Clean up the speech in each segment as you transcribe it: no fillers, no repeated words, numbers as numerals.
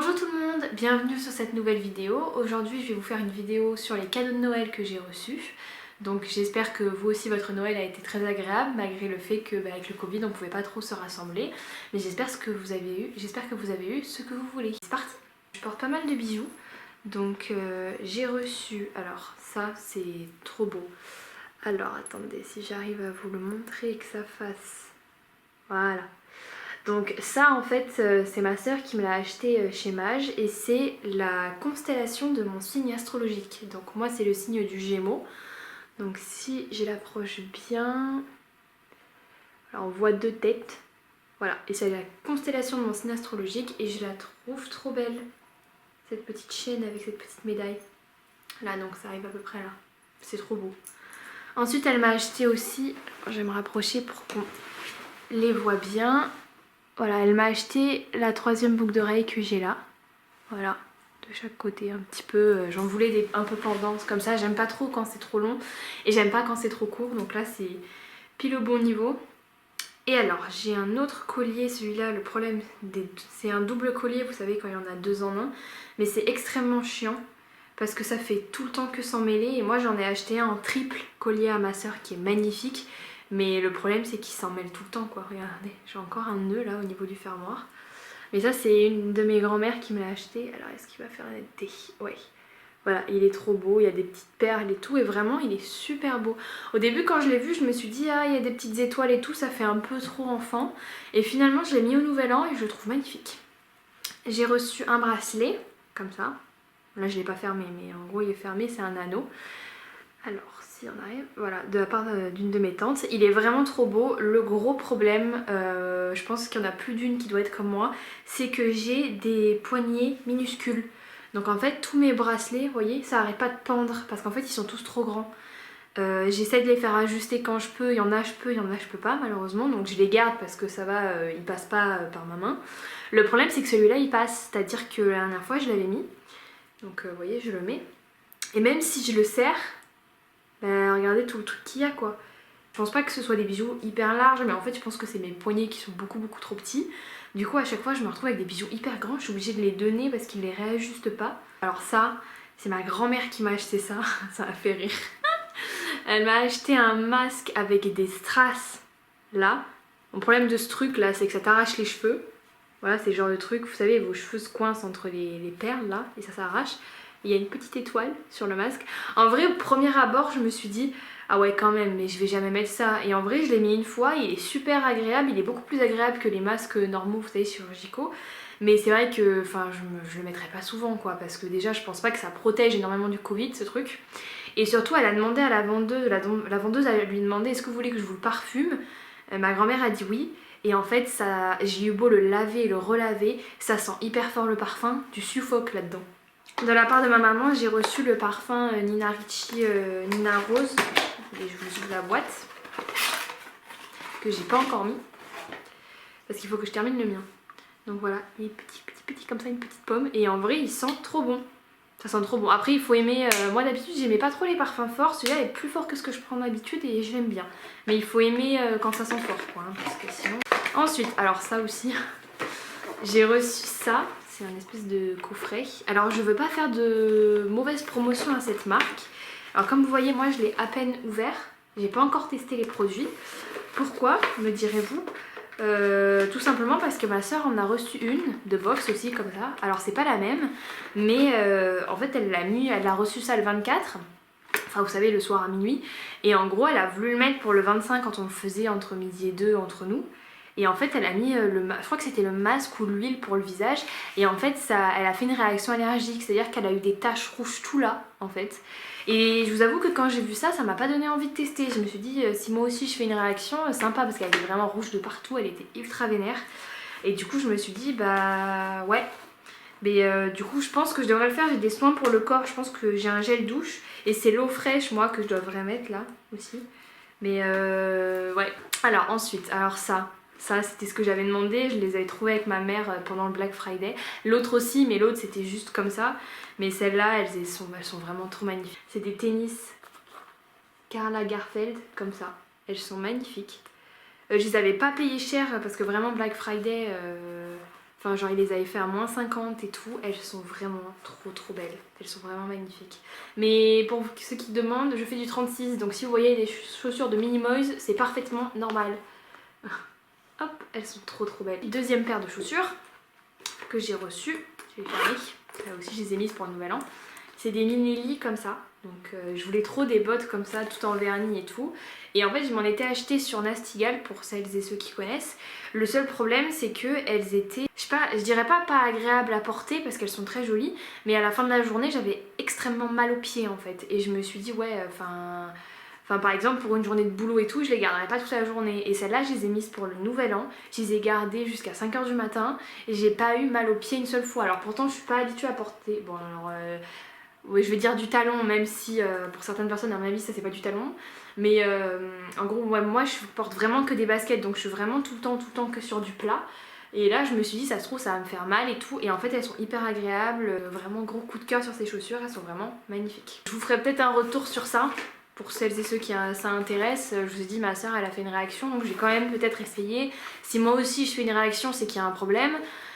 Bonjour tout le monde, bienvenue sur cette nouvelle vidéo. Aujourd'hui je vais vous faire une vidéo sur les cadeaux de Noël que j'ai reçus. Donc j'espère que vous aussi votre Noël a été très agréable malgré le fait que avec le Covid on pouvait pas trop se rassembler. Mais j'espère que vous avez eu ce que vous voulez. C'est parti. Je porte pas mal de bijoux. Donc j'ai reçu, alors ça c'est trop beau. Alors attendez si j'arrive à vous le montrer et que ça fasse, voilà. Donc ça en fait c'est ma sœur qui me l'a acheté chez Mage et c'est la constellation de mon signe astrologique. Donc moi c'est le signe du Gémeaux. Donc si je l'approche bien, alors on voit deux têtes. Voilà, et c'est la constellation de mon signe astrologique et je la trouve trop belle. Cette petite chaîne avec cette petite médaille. Là donc ça arrive à peu près là. C'est trop beau. Ensuite elle m'a acheté aussi, je vais me rapprocher pour qu'on les voit bien. Voilà, elle m'a acheté la troisième boucle d'oreille que j'ai là. Voilà, de chaque côté un petit peu. J'en voulais un peu pendantes comme ça. J'aime pas trop quand c'est trop long et j'aime pas quand c'est trop court. Donc là c'est pile au bon niveau. Et alors j'ai un autre collier, celui-là le problème c'est un double collier, vous savez quand il y en a deux en un. Mais c'est extrêmement chiant parce que ça fait tout le temps que s'en mêler. Et moi j'en ai acheté un en triple collier à ma soeur qui est magnifique. Mais le problème c'est qu'il s'en mêle tout le temps quoi, regardez, j'ai encore un nœud là au niveau du fermoir. Mais ça c'est une de mes grand-mères qui me l'a acheté, alors est-ce qu'il va faire la netteté? Ouais. Voilà, il est trop beau, il y a des petites perles et tout, et vraiment il est super beau. Au début quand je l'ai vu je me suis dit ah il y a des petites étoiles et tout, ça fait un peu trop enfant. Et finalement je l'ai mis au nouvel an et je le trouve magnifique. J'ai reçu un bracelet, comme ça. Là je l'ai pas fermé mais en gros il est fermé, c'est un anneau. Alors, si on arrive, voilà, de la part d'une de mes tantes. Il est vraiment trop beau. Le gros problème, je pense qu'il y en a plus d'une qui doit être comme moi, c'est que j'ai des poignets minuscules. Donc en fait, tous mes bracelets, vous voyez, ça arrête pas de pendre parce qu'en fait, ils sont tous trop grands. J'essaie de les faire ajuster quand je peux. Il y en a je peux, il y en a je peux pas malheureusement. Donc je les garde parce que ça va, ils passent pas par ma main. Le problème, c'est que celui-là, il passe. C'est-à-dire que la dernière fois, je l'avais mis. Donc vous voyez, je le mets. Et même si je le serre, bah, regardez tout le truc qu'il y a quoi. Je pense pas que ce soit des bijoux hyper larges, mais en fait je pense que c'est mes poignets qui sont beaucoup trop petits. Du coup à chaque fois je me retrouve avec des bijoux hyper grands, je suis obligée de les donner parce qu'ils les réajustent pas. Alors ça, c'est ma grand-mère qui m'a acheté ça, ça m'a fait rire. Elle m'a acheté un masque avec des strass là. Mon problème de ce truc là c'est que ça t'arrache les cheveux. Voilà, c'est le genre de truc, vous savez, vos cheveux se coincent entre les perles là et ça s'arrache. Il y a une petite étoile sur le masque. En vrai, au premier abord, je me suis dit ah ouais quand même, mais je vais jamais mettre ça. Et en vrai, je l'ai mis une fois, il est super agréable, il est beaucoup plus agréable que les masques normaux, vous savez, chirurgicaux. Mais c'est vrai que enfin, je le mettrai pas souvent quoi, parce que déjà, je pense pas que ça protège énormément du Covid ce truc. Et surtout, elle a demandé à la vendeuse, la vendeuse a lui demandé est-ce que vous voulez que je vous le parfume. Ma grand-mère a dit oui. Et en fait, j'ai eu beau le laver et le relaver, ça sent hyper fort le parfum, tu suffoques là-dedans. De la part de ma maman, j'ai reçu le parfum Nina Ricci Nina Rose. Et je vous ouvre la boîte. Que j'ai pas encore mis. Parce qu'il faut que je termine le mien. Donc voilà, il est petit comme ça, une petite pomme. Et en vrai, il sent trop bon. Ça sent trop bon. Après, il faut aimer... moi d'habitude, j'aimais pas trop les parfums forts. Celui-là est plus fort que ce que je prends d'habitude et je l'aime bien. Mais il faut aimer quand ça sent fort, quoi. Hein, parce que sinon... Ensuite, alors ça aussi, j'ai reçu ça. C'est un espèce de coffret. Alors je veux pas faire de mauvaise promotion à cette marque. Alors comme vous voyez, moi je l'ai à peine ouvert. J'ai pas encore testé les produits. Pourquoi, me direz-vous? Tout simplement parce que ma soeur en a reçu une de box aussi comme ça. Alors c'est pas la même, mais en fait elle a reçu ça le 24. Enfin vous savez le soir à minuit. Et en gros elle a voulu le mettre pour le 25 quand on le faisait entre midi et 2 entre nous. Et en fait elle a mis je crois que c'était le masque ou l'huile pour le visage. Et en fait elle a fait une réaction allergique, c'est-à-dire qu'elle a eu des taches rouges tout là en fait. Et je vous avoue que quand j'ai vu ça, ça m'a pas donné envie de tester. Je me suis dit si moi aussi je fais une réaction, sympa parce qu'elle était vraiment rouge de partout, elle était ultra vénère. Et du coup je me suis dit bah ouais. Mais du coup je pense que je devrais le faire, j'ai des soins pour le corps, je pense que j'ai un gel douche. Et c'est l'eau fraîche moi que je devrais mettre là aussi. Mais ouais. Alors ensuite, alors ça c'était ce que j'avais demandé, je les avais trouvés avec ma mère pendant le Black Friday. L'autre aussi, mais l'autre c'était juste comme ça. Mais celles-là, elles sont vraiment trop magnifiques. C'est des tennis Karl Lagerfeld, comme ça. Elles sont magnifiques. Je les avais pas payées cher parce que vraiment Black Friday, Enfin genre il les avait fait à -50 et tout. Elles sont vraiment trop belles. Elles sont vraiment magnifiques. Mais pour ceux qui demandent, je fais du 36. Donc si vous voyez les chaussures de Minimoys, c'est parfaitement normal. Hop, elles sont trop belles. Deuxième paire de chaussures que j'ai reçue. Je vais fermer. Là aussi je les ai mises pour le nouvel an. C'est des Minelli comme ça. Donc je voulais trop des bottes comme ça, tout en vernis et tout. Et en fait je m'en étais acheté sur Nastigal pour celles et ceux qui connaissent. Le seul problème c'est que elles étaient, je sais pas, je dirais pas agréables à porter parce qu'elles sont très jolies. Mais à la fin de la journée j'avais extrêmement mal aux pieds en fait. Et je me suis dit ouais, enfin par exemple pour une journée de boulot et tout, je les garderai pas toute la journée. Et celles-là je les ai mises pour le nouvel an. Je les ai gardées jusqu'à 5h du matin. Et j'ai pas eu mal aux pieds une seule fois. Alors pourtant je suis pas habituée à porter, bon alors... oui, je vais dire du talon, même si pour certaines personnes à mon avis ça c'est pas du talon. Mais en gros ouais, moi je porte vraiment que des baskets, donc je suis vraiment tout le temps que sur du plat. Et là je me suis dit ça se trouve ça va me faire mal et tout. Et en fait elles sont hyper agréables, vraiment gros coup de cœur sur ces chaussures, elles sont vraiment magnifiques. Je vous ferai peut-être un retour sur ça. Pour celles et ceux qui ça intéresse, je vous ai dit ma soeur elle a fait une réaction, donc je vais quand même peut-être essayer. Si moi aussi je fais une réaction c'est qu'il y a un problème.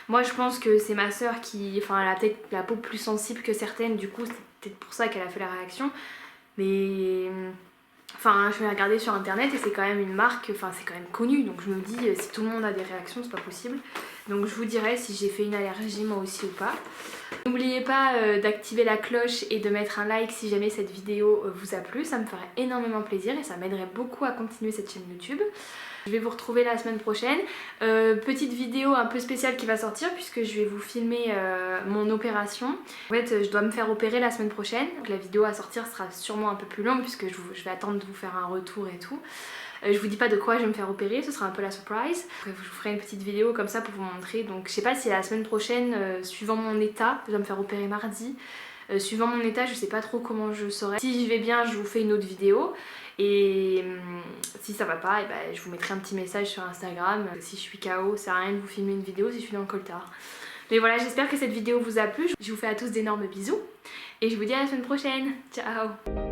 Moi je pense que c'est ma soeur qui, enfin elle a peut-être la peau plus sensible que certaines, du coup c'est peut-être pour ça qu'elle a fait la réaction. Mais enfin je vais regarder sur internet et c'est quand même une marque, enfin c'est quand même connu, donc je me dis si tout le monde a des réactions c'est pas possible. Donc je vous dirai si j'ai fait une allergie moi aussi ou pas. N'oubliez pas d'activer la cloche et de mettre un like si jamais cette vidéo vous a plu, ça me ferait énormément plaisir et ça m'aiderait beaucoup à continuer cette chaîne YouTube. Je vais vous retrouver la semaine prochaine. Petite vidéo un peu spéciale qui va sortir puisque je vais vous filmer mon opération. En fait je dois me faire opérer la semaine prochaine. Donc la vidéo à sortir sera sûrement un peu plus longue puisque je vais attendre de vous faire un retour et tout. Je vous dis pas de quoi je vais me faire opérer, ce sera un peu la surprise. Je vous ferai une petite vidéo comme ça pour vous montrer. Donc je sais pas si la semaine prochaine, suivant mon état, je dois me faire opérer mardi. Suivant mon état, je sais pas trop comment je saurai. Si j'y vais bien, je vous fais une autre vidéo. Et si ça va pas, et ben, je vous mettrai un petit message sur Instagram. Si je suis KO, ça sert à rien de vous filmer une vidéo si je suis dans le coltard. Mais voilà, j'espère que cette vidéo vous a plu. Je vous fais à tous d'énormes bisous. Et je vous dis à la semaine prochaine. Ciao!